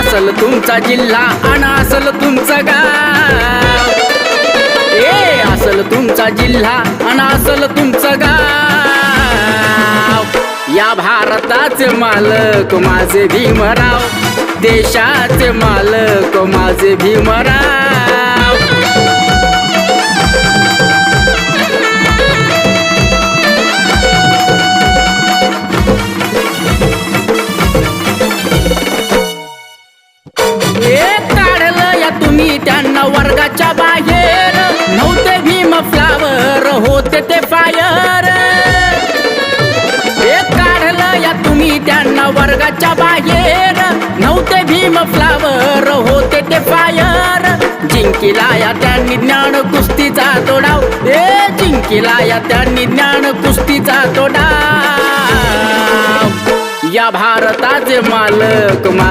असल तुमचा जिल्हा आणि असल तुमचं गाव, असल तुमचा जिल्हा आणि असल तुमचं गाव. या भारताचे मालक माझे भीमराव, देशाचे मालक माझे भीमराव. काढलं या तुम्ही त्यांना वर्गाच्या बाहेर, नव्हते भीम फ्लावर होते ते फायर. काढलं या तुम्ही त्यांना वर्गाच्या बाहेर, नव्हते भीम फ्लावर होते ते फायर. जिंकिला या त्यांनी ज्ञान कुस्तीचा तो डाव, जिंकिला या त्यांनी ज्ञान कुस्तीचा तो डाव. या भारताचे मालक